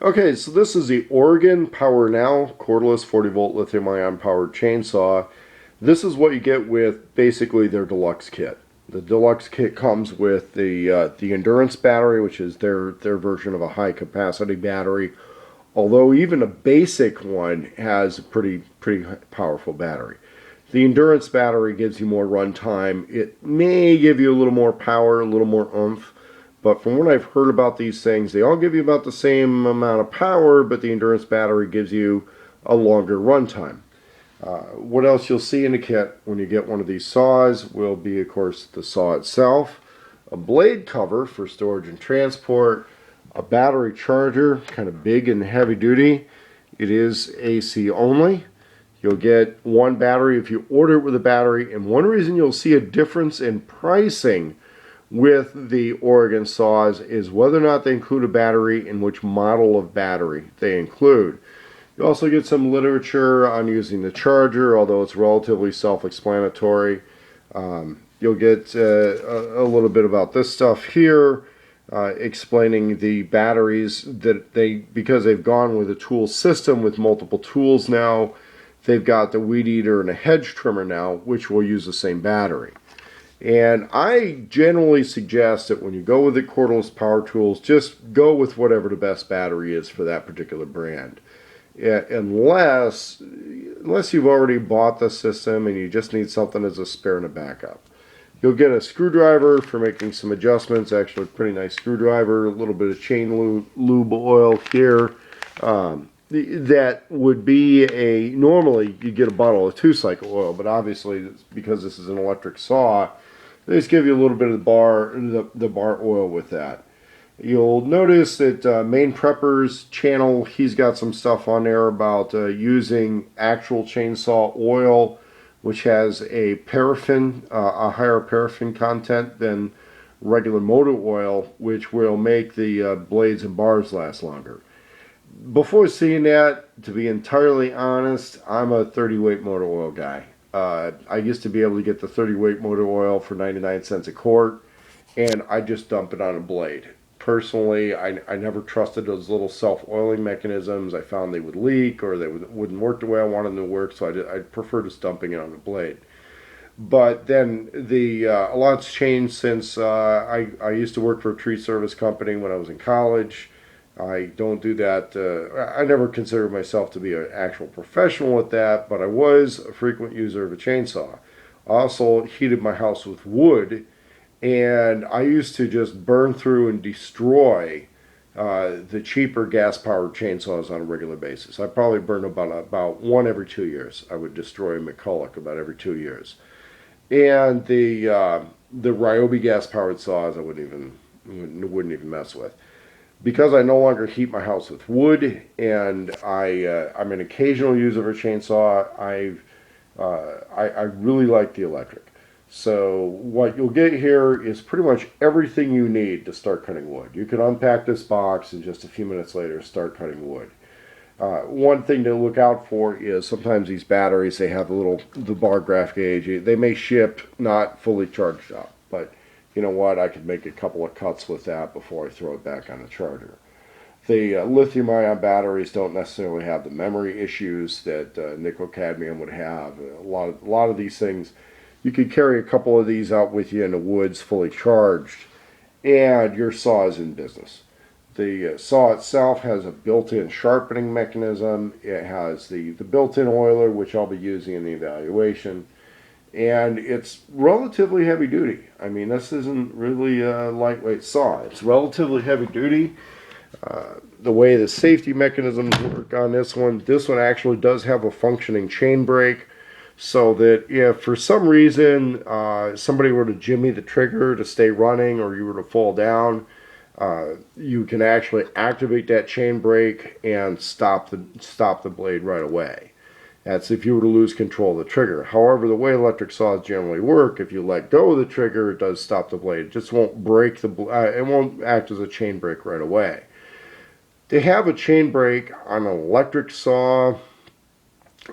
Okay, so this is the Oregon Powernow cordless 40-volt lithium-ion powered chainsaw. This is what you get with basically their deluxe kit. The deluxe kit comes with the endurance battery, which is their version of a high capacity battery. Although even a basic one has a pretty powerful battery. The endurance battery gives you more runtime. It may give you a little more power, a little more oomph. But from what I've heard about these things, they all give you about the same amount of power, but the endurance battery gives you a longer runtime. What else you'll see in the kit when you get one of these saws will be, of course, the saw itself, a blade cover for storage and transport, a battery charger, kind of big and heavy duty. It is AC only. You'll get one battery if you order it with a battery, and one reason you'll see a difference in pricing with the Oregon saws is whether or not they include a battery and which model of battery they include. You also get some literature on using the charger, although it's relatively self-explanatory. You'll get a little bit about this stuff here, explaining the batteries that because they've gone with a tool system with multiple tools now, they've got the weed eater and a hedge trimmer now, which will use the same battery. And I generally suggest that when you go with the cordless power tools, just go with whatever the best battery is for that particular brand. Unless you've already bought the system and you just need something as a spare and a backup. You'll get a screwdriver for making some adjustments, actually a pretty nice screwdriver, a little bit of chain lube oil here. That would be normally you get a bottle of 2-cycle oil, but obviously because this is an electric saw, they just give you a little bit of the bar oil with that. You'll notice that Main Prepper's channel, he's got some stuff on there about using actual chainsaw oil, which has a paraffin, a higher paraffin content than regular motor oil, which will make the blades and bars last longer. Before seeing that, to be entirely honest, I'm a 30-weight motor oil guy. I used to be able to get the 30-weight motor oil for 99 cents a quart, and I just dump it on a blade. Personally, I never trusted those little self-oiling mechanisms. I found they would leak or they wouldn't work the way I wanted them to work, so I prefer just dumping it on the blade. But then a lot's changed since I used to work for a tree service company when I was in college. I don't do that. I never considered myself to be an actual professional at that, but I was a frequent user of a chainsaw. I also heated my house with wood, and I used to just burn through and destroy the cheaper gas-powered chainsaws on a regular basis. I probably burned about one every 2 years. I would destroy a McCulloch about every 2 years. And the Ryobi gas-powered saws I wouldn't even mess with. Because I no longer heat my house with wood, and I'm an occasional user of a chainsaw, I really like the electric. So what you'll get here is pretty much everything you need to start cutting wood. You can unpack this box and just a few minutes later start cutting wood. One thing to look out for is sometimes these batteries, they have the bar graph gauge. They may ship not fully charged up, but you know what, I could make a couple of cuts with that before I throw it back on the charger. The lithium-ion batteries don't necessarily have the memory issues that nickel-cadmium would have. A lot of these things, you could carry a couple of these out with you in the woods fully charged, and your saw is in business. The saw itself has a built-in sharpening mechanism. It has the built-in oiler, which I'll be using in the evaluation. And it's relatively heavy duty. I mean, this isn't really a lightweight saw. It's relatively heavy duty. The way the safety mechanisms work on this one actually does have a functioning chain brake, so that if for some reason somebody were to jimmy the trigger to stay running, or you were to fall down, you can actually activate that chain brake and stop the blade right away. That's if you were to lose control of the trigger. However, the way electric saws generally work, if you let go of the trigger, it does stop the blade. It just won't break it won't act as a chain brake right away. To have a chain brake on an electric saw,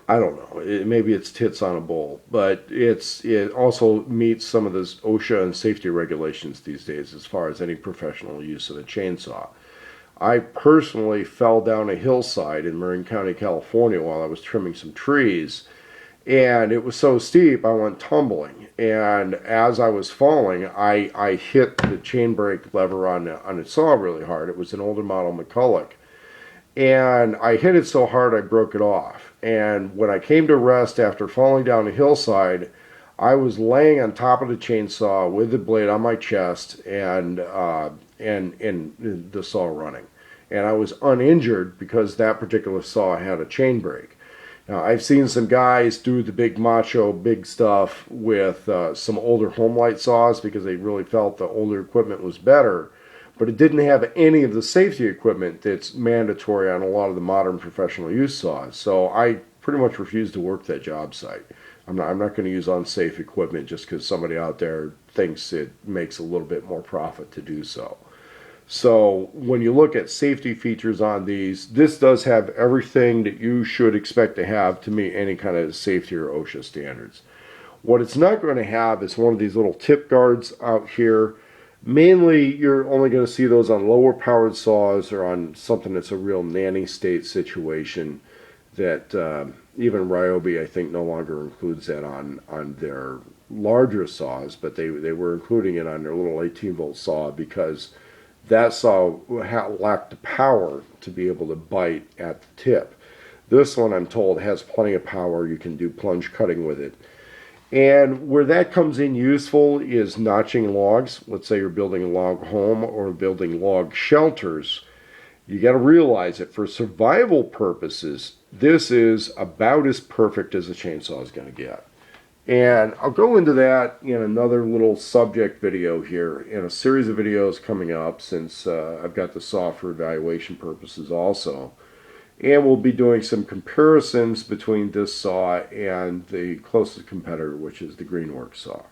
I don't know. Maybe it's tits on a bowl, but it also meets some of the OSHA and safety regulations these days as far as any professional use of a chainsaw. I personally fell down a hillside in Marin County, California while I was trimming some trees. And it was so steep, I went tumbling. And as I was falling, I hit the chain brake lever on the saw really hard. It was an older model McCulloch. And I hit it so hard I broke it off. And when I came to rest after falling down a hillside, I was laying on top of the chainsaw with the blade on my chest and the saw running. And I was uninjured because that particular saw had a chain brake. Now, I've seen some guys do the big macho, big stuff with some older home light saws because they really felt the older equipment was better, but it didn't have any of the safety equipment that's mandatory on a lot of the modern professional use saws. So I pretty much refuse to work that job site. I'm not going to use unsafe equipment just because somebody out there thinks it makes a little bit more profit to do so. So when you look at safety features on these, this does have everything that you should expect to have to meet any kind of safety or OSHA standards. What it's not going to have is one of these little tip guards out here. Mainly, you're only going to see those on lower powered saws or on something that's a real nanny state situation that even Ryobi, I think, no longer includes that on their larger saws, but they were including it on their little 18-volt saw because that saw lacked the power to be able to bite at the tip. This one, I'm told, has plenty of power. You can do plunge cutting with it. And where that comes in useful is notching logs. Let's say you're building a log home or building log shelters. You got to realize that for survival purposes, this is about as perfect as a chainsaw is going to get. And I'll go into that in another little subject video here in a series of videos coming up since I've got the saw for evaluation purposes also. And we'll be doing some comparisons between this saw and the closest competitor, which is the Greenworks saw.